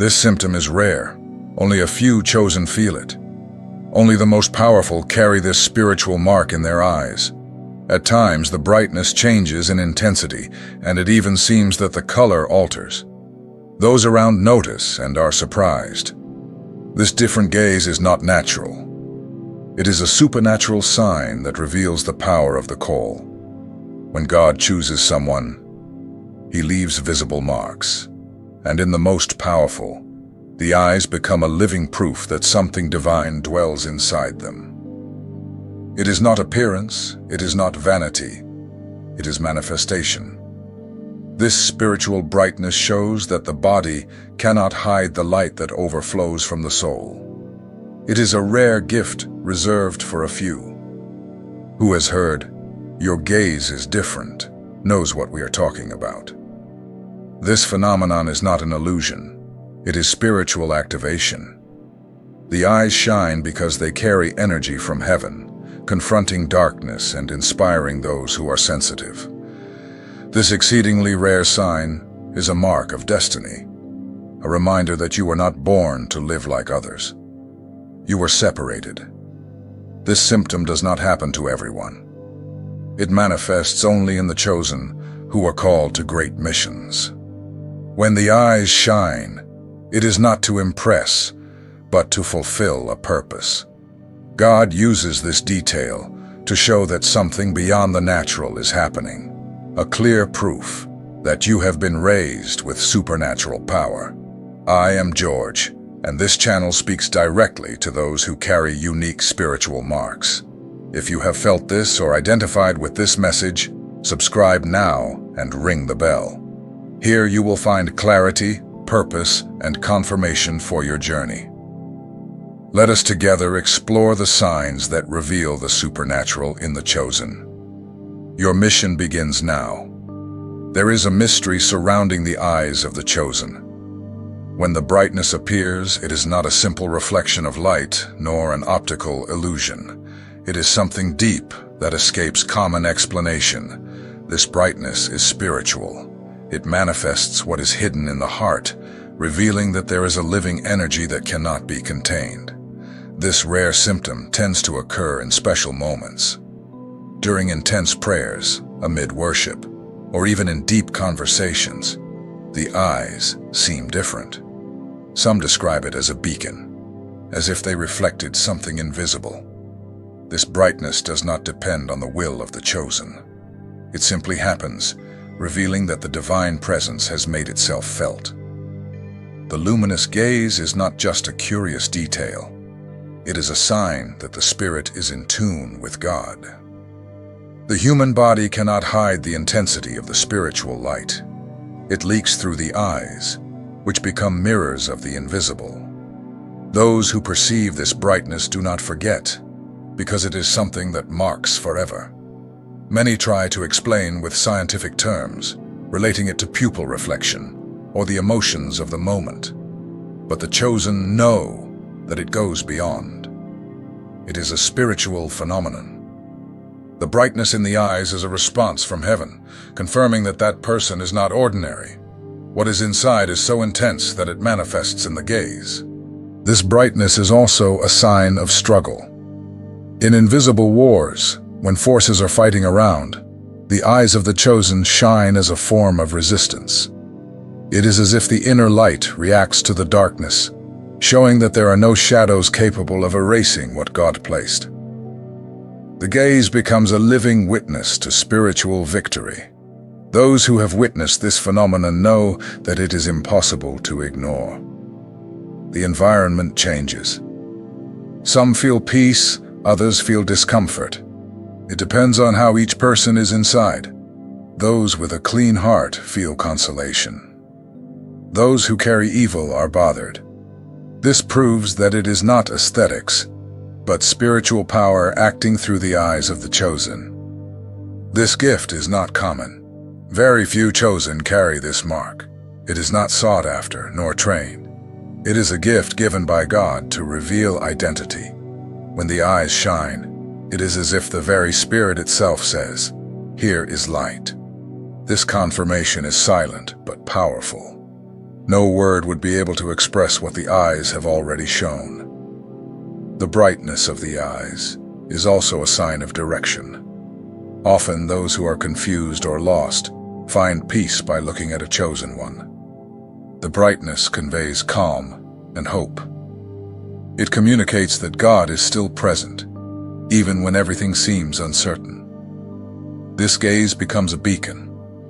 This symptom is rare. Only a few chosen feel it. Only the most powerful carry this spiritual mark in their eyes. At times, the brightness changes in intensity, and it even seems that the color alters. Those around notice and are surprised. This different gaze is not natural. It is a supernatural sign that reveals the power of the call. When God chooses someone, He leaves visible marks. And in the most powerful, the eyes become a living proof that something divine dwells inside them. It is not appearance, it is not vanity, it is manifestation. This spiritual brightness shows that the body cannot hide the light that overflows from the soul. It is a rare gift reserved for a few. Who has heard, "Your gaze is different," knows what we are talking about. This phenomenon is not an illusion. It is spiritual activation. The eyes shine because they carry energy from heaven, confronting darkness and inspiring those who are sensitive. This exceedingly rare sign is a mark of destiny, a reminder that you were not born to live like others. You were separated. This symptom does not happen to everyone. It manifests only in the chosen who are called to great missions. When the eyes shine, it is not to impress, but to fulfill a purpose. God uses this detail to show that something beyond the natural is happening, a clear proof that you have been raised with supernatural power. I am George, and this channel speaks directly to those who carry unique spiritual marks. If you have felt this or identified with this message, subscribe now and ring the bell. Here you will find clarity, purpose, and confirmation for your journey. Let us together explore the signs that reveal the supernatural in the chosen. Your mission begins now. There is a mystery surrounding the eyes of the chosen. When the brightness appears, it is not a simple reflection of light, nor an optical illusion. It is something deep that escapes common explanation. This brightness is spiritual. It manifests what is hidden in the heart, revealing that there is a living energy that cannot be contained. This rare symptom tends to occur in special moments. During intense prayers, amid worship, or even in deep conversations, the eyes seem different. Some describe it as a beacon, as if they reflected something invisible. This brightness does not depend on the will of the chosen. It simply happens, revealing that the divine presence has made itself felt. The luminous gaze is not just a curious detail. It is a sign that the spirit is in tune with God. The human body cannot hide the intensity of the spiritual light. It leaks through the eyes, which become mirrors of the invisible. Those who perceive this brightness do not forget, because it is something that marks forever. Many try to explain with scientific terms, relating it to pupil reflection or the emotions of the moment. But the chosen know that it goes beyond. It is a spiritual phenomenon. The brightness in the eyes is a response from heaven, confirming that that person is not ordinary. What is inside is so intense that it manifests in the gaze. This brightness is also a sign of struggle. In invisible wars, when forces are fighting around, the eyes of the chosen shine as a form of resistance. It is as if the inner light reacts to the darkness, showing that there are no shadows capable of erasing what God placed. The gaze becomes a living witness to spiritual victory. Those who have witnessed this phenomenon know that it is impossible to ignore. The environment changes. Some feel peace, others feel discomfort. It depends on how each person is inside. Those with a clean heart feel consolation. Those who carry evil are bothered. This proves that it is not aesthetics, but spiritual power acting through the eyes of the chosen. This gift is not common. Very few chosen carry this mark. It is not sought after nor trained. It is a gift given by God to reveal identity. When the eyes shine, it is as if the very Spirit itself says, "Here is light." This confirmation is silent but powerful. No word would be able to express what the eyes have already shown. The brightness of the eyes is also a sign of direction. Often those who are confused or lost find peace by looking at a chosen one. The brightness conveys calm and hope. It communicates that God is still present, even when everything seems uncertain. This gaze becomes a beacon,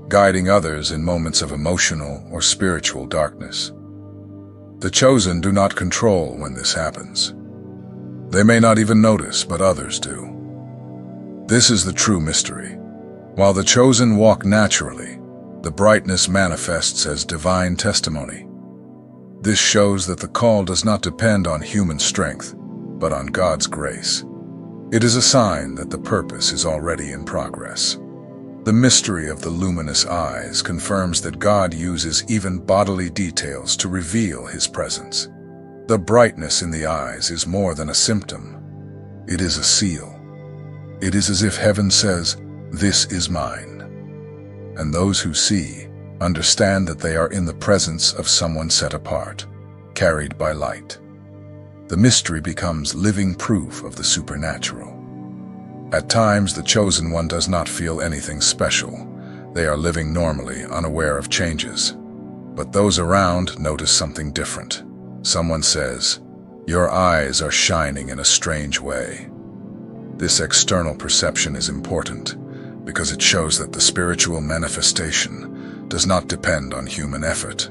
guiding others in moments of emotional or spiritual darkness. The chosen do not control when this happens. They may not even notice, but others do. This is the true mystery. While the chosen walk naturally, the brightness manifests as divine testimony. This shows that the call does not depend on human strength, but on God's grace. It is a sign that the purpose is already in progress. The mystery of the luminous eyes confirms that God uses even bodily details to reveal His presence. The brightness in the eyes is more than a symptom. It is a seal. It is as if heaven says, "This is mine." And those who see understand that they are in the presence of someone set apart, carried by light. The mystery becomes living proof of the supernatural. At times, the chosen one does not feel anything special. They are living normally, unaware of changes. But those around notice something different. Someone says, "Your eyes are shining in a strange way." This external perception is important because it shows that the spiritual manifestation does not depend on human effort.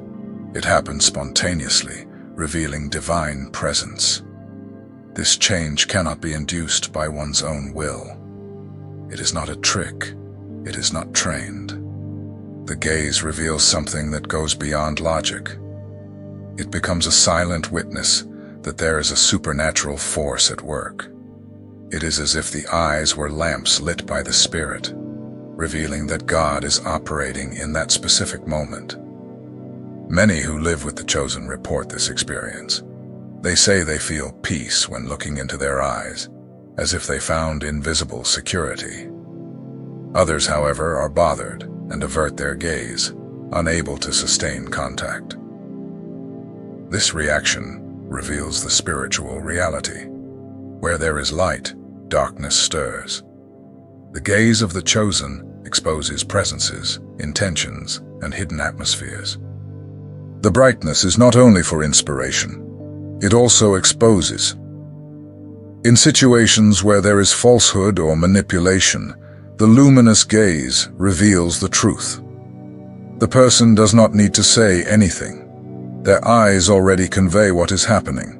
It happens spontaneously, revealing divine presence. This change cannot be induced by one's own will. It is not a trick. It is not trained. The gaze reveals something that goes beyond logic. It becomes a silent witness that there is a supernatural force at work. It is as if the eyes were lamps lit by the Spirit, revealing that God is operating in that specific moment. Many who live with the chosen report this experience. They say they feel peace when looking into their eyes, as if they found invisible security. Others, however, are bothered and avert their gaze, unable to sustain contact. This reaction reveals the spiritual reality. Where there is light, darkness stirs. The gaze of the chosen exposes presences, intentions, and hidden atmospheres. The brightness is not only for inspiration, it also exposes. In situations where there is falsehood or manipulation, the luminous gaze reveals the truth. The person does not need to say anything. Their eyes already convey what is happening.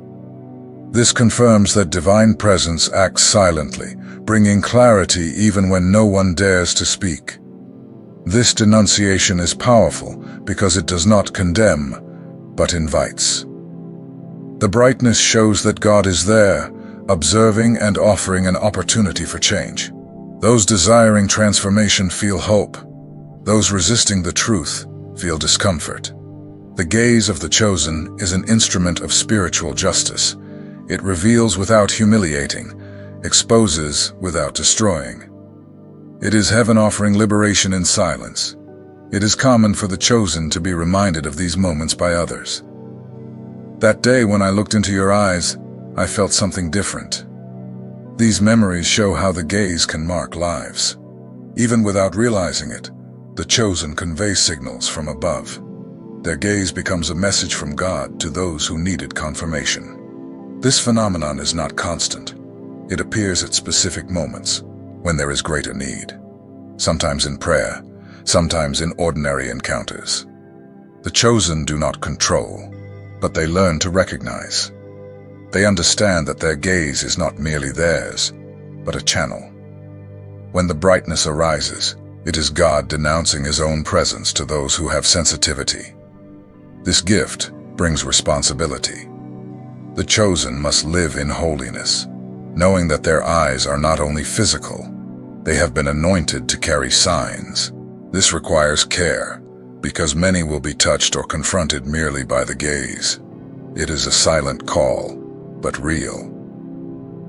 This confirms that divine presence acts silently, bringing clarity even when no one dares to speak. This denunciation is powerful because it does not condemn, but invites. The brightness shows that God is there, observing and offering an opportunity for change. Those desiring transformation feel hope. Those resisting the truth feel discomfort. The gaze of the chosen is an instrument of spiritual justice. It reveals without humiliating, exposes without destroying. It is heaven offering liberation in silence. It is common for the chosen to be reminded of these moments by others. That day when I looked into your eyes, I felt something different. These memories show how the gaze can mark lives. Even without realizing it, the chosen convey signals from above. Their gaze becomes a message from God to those who needed confirmation. This phenomenon is not constant. It appears at specific moments, when there is greater need. Sometimes in prayer, sometimes in ordinary encounters. The chosen do not control, but they learn to recognize. They understand that their gaze is not merely theirs, but a channel. When the brightness arises, it is God denouncing His own presence to those who have sensitivity. This gift brings responsibility. The chosen must live in holiness, knowing that their eyes are not only physical, they have been anointed to carry signs. This requires care, because many will be touched or confronted merely by the gaze. It is a silent call, but real.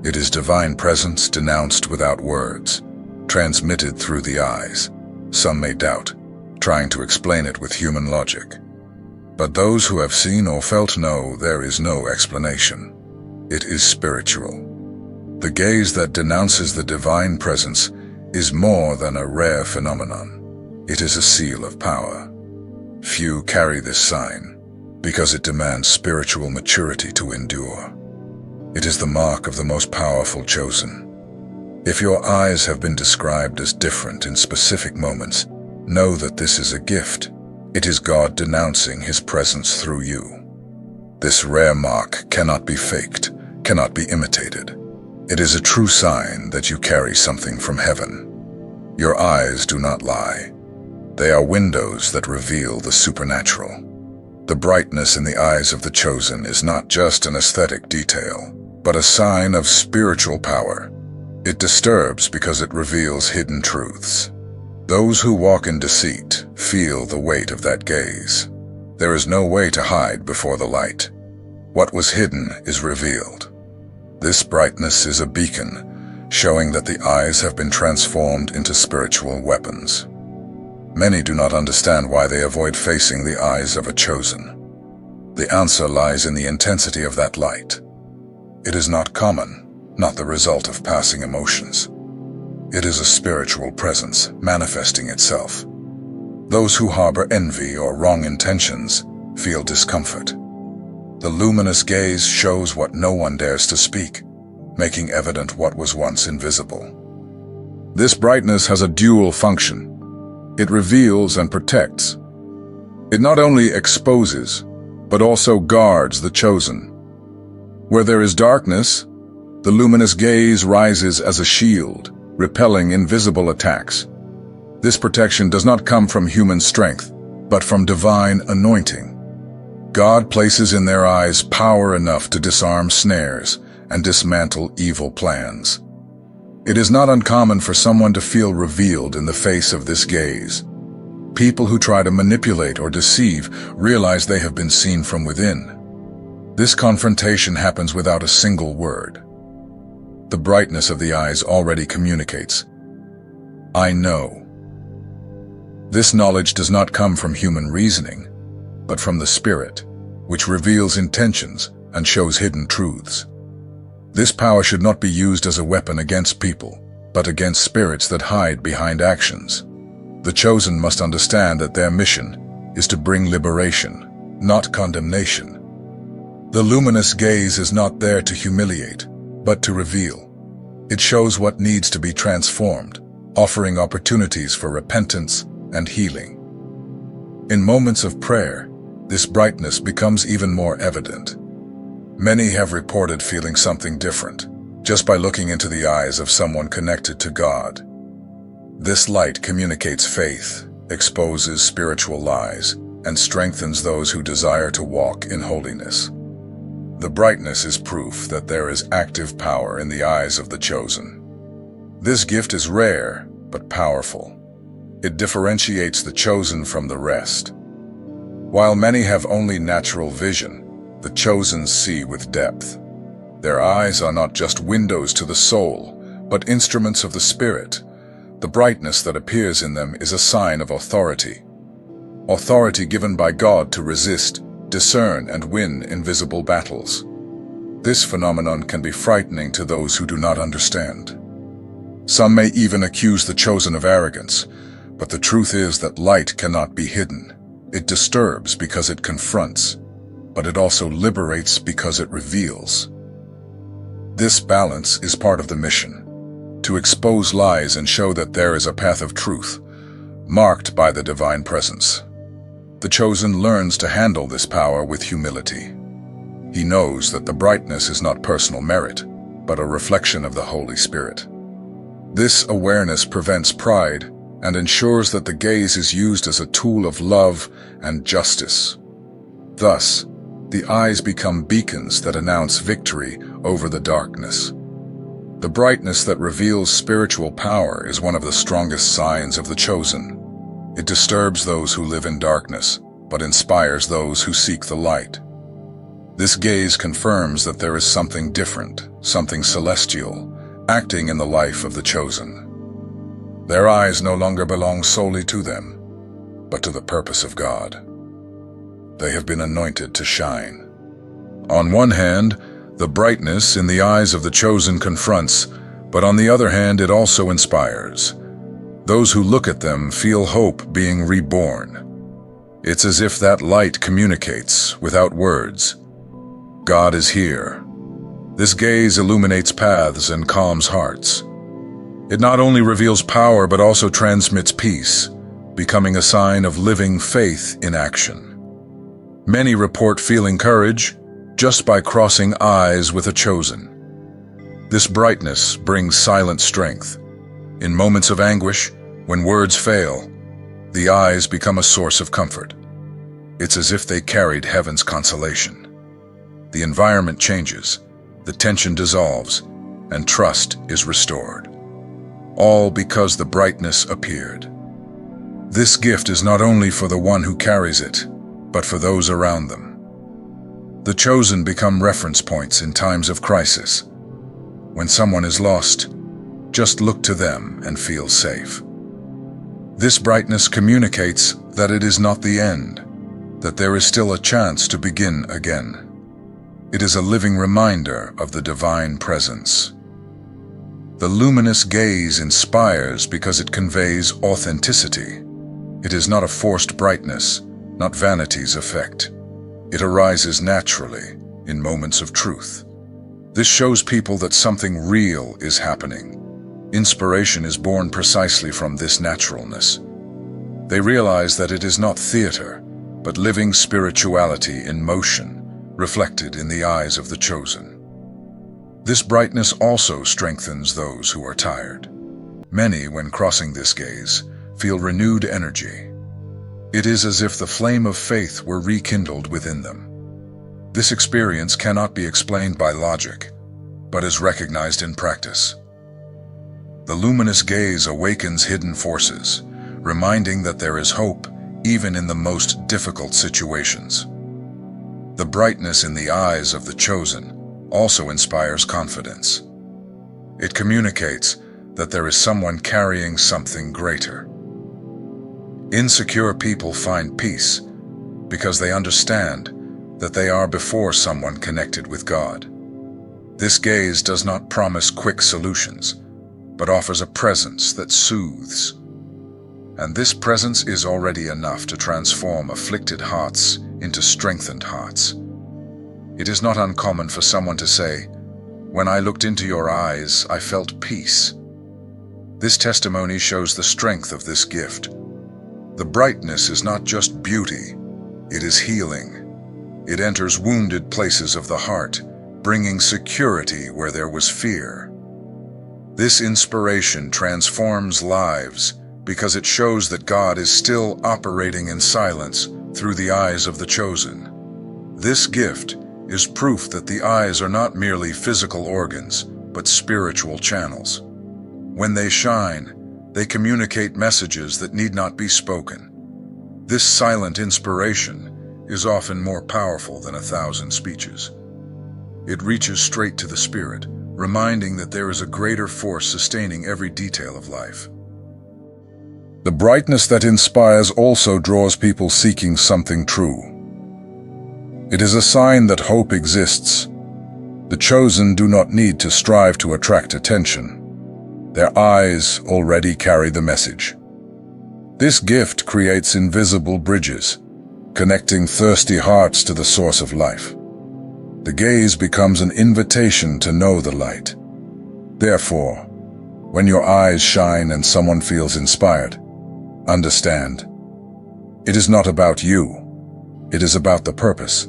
It is divine presence denounced without words, transmitted through the eyes. Some may doubt, trying to explain it with human logic. But those who have seen or felt know there is no explanation. It is spiritual. The gaze that denounces the divine presence is more than a rare phenomenon. It is a seal of power. Few carry this sign because it demands spiritual maturity to endure. It is the mark of the most powerful chosen. If your eyes have been described as different in specific moments, know that this is a gift. It is God denouncing His presence through you. This rare mark cannot be faked, cannot be imitated. It is a true sign that you carry something from heaven. Your eyes do not lie. They are windows that reveal the supernatural. The brightness in the eyes of the chosen is not just an aesthetic detail, but a sign of spiritual power. It disturbs because it reveals hidden truths. Those who walk in deceit feel the weight of that gaze. There is no way to hide before the light. What was hidden is revealed. This brightness is a beacon, showing that the eyes have been transformed into spiritual weapons. Many do not understand why they avoid facing the eyes of a chosen. The answer lies in the intensity of that light. It is not common, not the result of passing emotions. It is a spiritual presence manifesting itself. Those who harbor envy or wrong intentions feel discomfort. The luminous gaze shows what no one dares to speak, making evident what was once invisible. This brightness has a dual function. It reveals and protects. It not only exposes, but also guards the chosen. Where there is darkness, the luminous gaze rises as a shield, repelling invisible attacks. This protection does not come from human strength, but from divine anointing. God places in their eyes power enough to disarm snares and dismantle evil plans. It is not uncommon for someone to feel revealed in the face of this gaze. People who try to manipulate or deceive realize they have been seen from within. This confrontation happens without a single word. The brightness of the eyes already communicates. I know. This knowledge does not come from human reasoning, but from the Spirit, which reveals intentions and shows hidden truths. This power should not be used as a weapon against people, but against spirits that hide behind actions. The chosen must understand that their mission is to bring liberation, not condemnation. The luminous gaze is not there to humiliate, but to reveal. It shows what needs to be transformed, offering opportunities for repentance and healing. In moments of prayer, this brightness becomes even more evident. Many have reported feeling something different, just by looking into the eyes of someone connected to God. This light communicates faith, exposes spiritual lies, and strengthens those who desire to walk in holiness. The brightness is proof that there is active power in the eyes of the chosen. This gift is rare, but powerful. It differentiates the chosen from the rest. While many have only natural vision, the chosen see with depth. Their eyes are not just windows to the soul, but instruments of the Spirit. The brightness that appears in them is a sign of authority. Authority given by God to resist, discern, and win invisible battles. This phenomenon can be frightening to those who do not understand. Some may even accuse the chosen of arrogance, but the truth is that light cannot be hidden. It disturbs because it confronts, but it also liberates because it reveals. This balance is part of the mission, to expose lies and show that there is a path of truth, marked by the divine presence. The chosen learns to handle this power with humility. He knows that the brightness is not personal merit, but a reflection of the Holy Spirit. This awareness prevents pride and ensures that the gaze is used as a tool of love and justice. Thus, the eyes become beacons that announce victory over the darkness. The brightness that reveals spiritual power is one of the strongest signs of the chosen. It disturbs those who live in darkness, but inspires those who seek the light. This gaze confirms that there is something different, something celestial, acting in the life of the chosen. Their eyes no longer belong solely to them, but to the purpose of God. they have been anointed to shine. On one hand, the brightness in the eyes of the chosen confronts, but on the other hand, it also inspires. Those who look at them feel hope being reborn. It's as if that light communicates without words. God is here. This gaze illuminates paths and calms hearts. It not only reveals power but also transmits peace, becoming a sign of living faith in action. Many report feeling courage just by crossing eyes with a chosen. This brightness brings silent strength. In moments of anguish, when words fail, the eyes become a source of comfort. It's as if they carried heaven's consolation. The environment changes, the tension dissolves, and trust is restored. All because the brightness appeared. This gift is not only for the one who carries it, but for those around them. The chosen become reference points in times of crisis. When someone is lost, just look to them and feel safe. This brightness communicates that it is not the end, that there is still a chance to begin again. It is a living reminder of the divine presence. The luminous gaze inspires because it conveys authenticity. It is not a forced brightness, not vanity's effect. It arises naturally in moments of truth. This shows people that something real is happening. Inspiration is born precisely from this naturalness. They realize that it is not theater, but living spirituality in motion, reflected in the eyes of the chosen. This brightness also strengthens those who are tired. Many, when crossing this gaze, feel renewed energy. It is as if the flame of faith were rekindled within them. This experience cannot be explained by logic, but is recognized in practice. The luminous gaze awakens hidden forces, reminding that there is hope even in the most difficult situations. The brightness in the eyes of the chosen also inspires confidence. It communicates that there is someone carrying something greater. Insecure people find peace because they understand that they are before someone connected with God. This gaze does not promise quick solutions, but offers a presence that soothes. And this presence is already enough to transform afflicted hearts into strengthened hearts. It is not uncommon for someone to say, "When I looked into your eyes, I felt peace." This testimony shows the strength of this gift. The brightness is not just beauty, it is healing. It enters wounded places of the heart, bringing security where there was fear. This inspiration transforms lives because it shows that God is still operating in silence through the eyes of the chosen. This gift is proof that the eyes are not merely physical organs, but spiritual channels. When they shine, they communicate messages that need not be spoken. This silent inspiration is often more powerful than 1,000 speeches. It reaches straight to the spirit, reminding that there is a greater force sustaining every detail of life. The brightness that inspires also draws people seeking something true. It is a sign that hope exists. The chosen do not need to strive to attract attention. Their eyes already carry the message. This gift creates invisible bridges, connecting thirsty hearts to the source of life. The gaze becomes an invitation to know the light. Therefore, when your eyes shine and someone feels inspired, understand, it is not about you, it is about the purpose.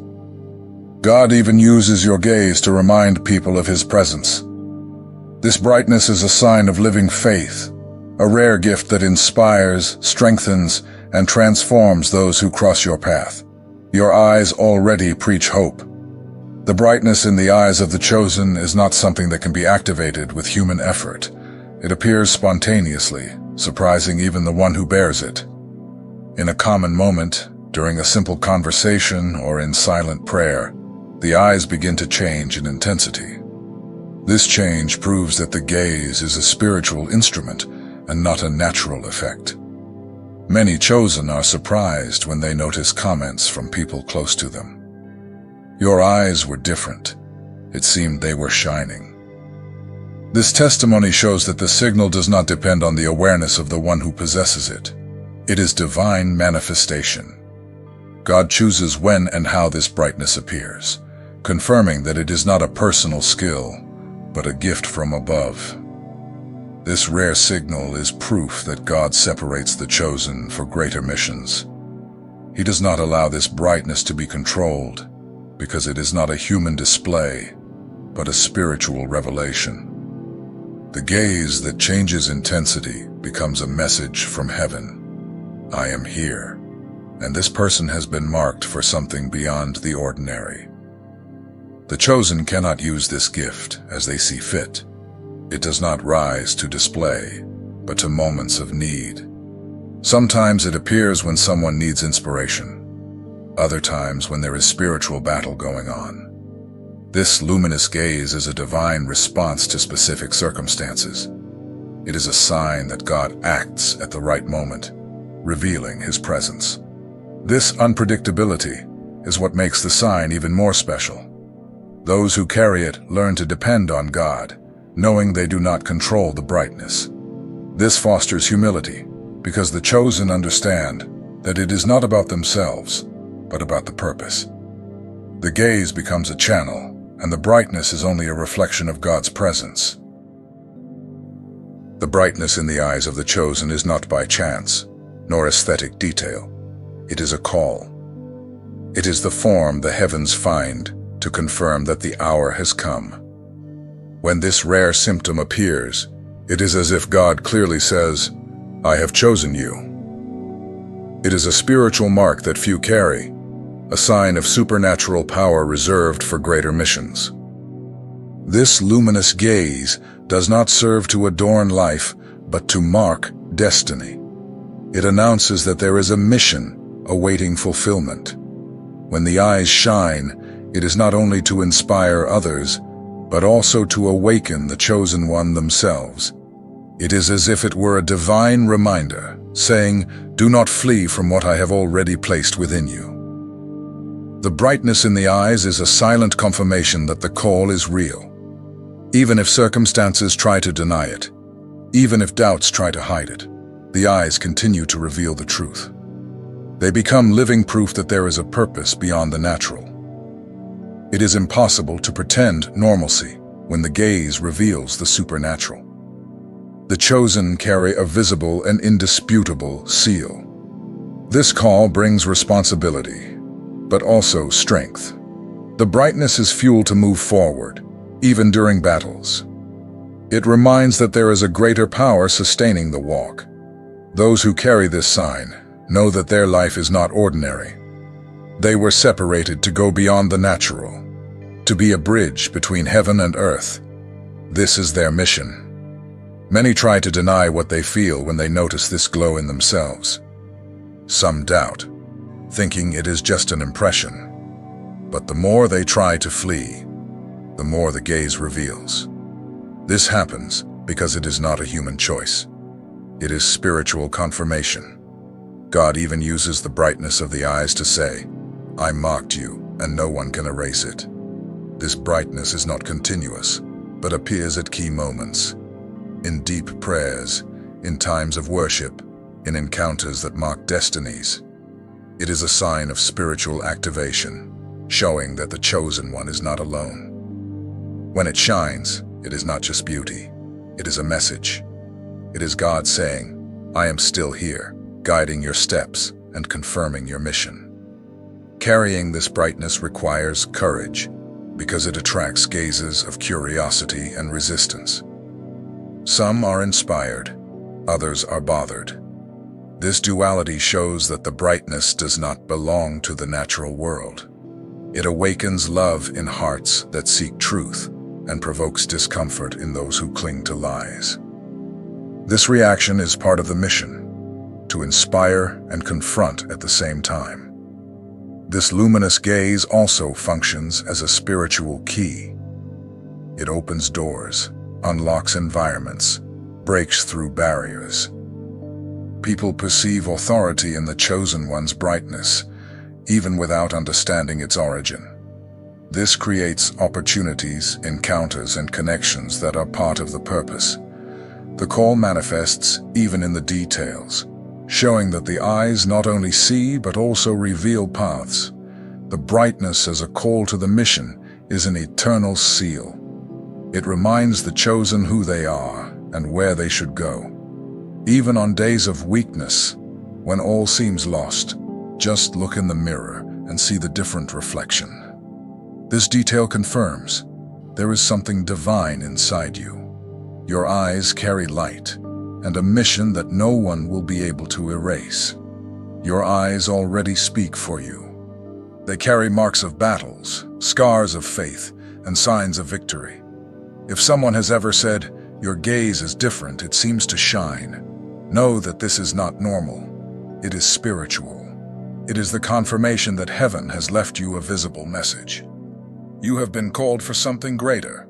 God even uses your gaze to remind people of His presence. This brightness is a sign of living faith, a rare gift that inspires, strengthens, and transforms those who cross your path. Your eyes already preach hope. The brightness in the eyes of the chosen is not something that can be activated with human effort. It appears spontaneously, surprising even the one who bears it. In a common moment, during a simple conversation or in silent prayer, the eyes begin to change in intensity. This change proves that the gaze is a spiritual instrument and not a natural effect. Many chosen are surprised when they notice comments from people close to them. Your eyes were different. It seemed they were shining. This testimony shows that the signal does not depend on the awareness of the one who possesses it. It is divine manifestation. God chooses when and how this brightness appears, confirming that it is not a personal skill, but a gift from above. This rare signal is proof that God separates the chosen for greater missions. He does not allow this brightness to be controlled, because it is not a human display, but a spiritual revelation. The gaze that changes intensity becomes a message from heaven. I am here, and this person has been marked for something beyond the ordinary. The chosen cannot use this gift as they see fit. It does not rise to display, but to moments of need. Sometimes it appears when someone needs inspiration. Other times when there is spiritual battle going on. This luminous gaze is a divine response to specific circumstances. It is a sign that God acts at the right moment, revealing His presence. This unpredictability is what makes the sign even more special. Those who carry it learn to depend on God, knowing they do not control the brightness. This fosters humility, because the chosen understand that it is not about themselves, but about the purpose. The gaze becomes a channel, and the brightness is only a reflection of God's presence. The brightness in the eyes of the chosen is not by chance, nor aesthetic detail. It is a call. It is the form the heavens find to confirm that the hour has come. When this rare symptom appears, it is as if God clearly says, I have chosen you. It is a spiritual mark that few carry, a sign of supernatural power reserved for greater missions. This luminous gaze does not serve to adorn life, but to mark destiny. It announces that there is a mission awaiting fulfillment. When the eyes shine, it is not only to inspire others, but also to awaken the chosen one themselves. It is as if it were a divine reminder, saying, do not flee from what I have already placed within you. The brightness in the eyes is a silent confirmation that the call is real. Even if circumstances try to deny it, even if doubts try to hide it, the eyes continue to reveal the truth. They become living proof that there is a purpose beyond the natural. It is impossible to pretend normalcy when the gaze reveals the supernatural. The chosen carry a visible and indisputable seal. This call brings responsibility, but also strength. The brightness is fuel to move forward, even during battles. It reminds that there is a greater power sustaining the walk. Those who carry this sign know that their life is not ordinary. They were separated to go beyond the natural, to be a bridge between heaven and earth. This is their mission. Many try to deny what they feel when they notice this glow in themselves. Some doubt, thinking it is just an impression. But the more they try to flee, the more the gaze reveals. This happens because it is not a human choice. It is spiritual confirmation. God even uses the brightness of the eyes to say, I marked you, and no one can erase it. This brightness is not continuous, but appears at key moments. In deep prayers, in times of worship, in encounters that mark destinies. It is a sign of spiritual activation, showing that the chosen one is not alone. When it shines, it is not just beauty. It is a message. It is God saying, I am still here, guiding your steps and confirming your mission. Carrying this brightness requires courage, because it attracts gazes of curiosity and resistance. Some are inspired, others are bothered. This duality shows that the brightness does not belong to the natural world. It awakens love in hearts that seek truth and provokes discomfort in those who cling to lies. This reaction is part of the mission, to inspire and confront at the same time. This luminous gaze also functions as a spiritual key. It opens doors, unlocks environments, breaks through barriers. People perceive authority in the chosen one's brightness, even without understanding its origin. This creates opportunities, encounters, and connections that are part of the purpose. The call manifests even in the details, showing that the eyes not only see but also reveal paths. The brightness as a call to the mission is an eternal seal. It reminds the chosen who they are and where they should go. Even on days of weakness, when all seems lost, just look in the mirror and see the different reflection. This detail confirms there is something divine inside you. Your eyes carry light and a mission that no one will be able to erase. Your eyes already speak for you. They carry marks of battles, scars of faith, and signs of victory. If someone has ever said, "Your gaze is different, it seems to shine," know that this is not normal. It is spiritual. It is the confirmation that heaven has left you a visible message. You have been called for something greater.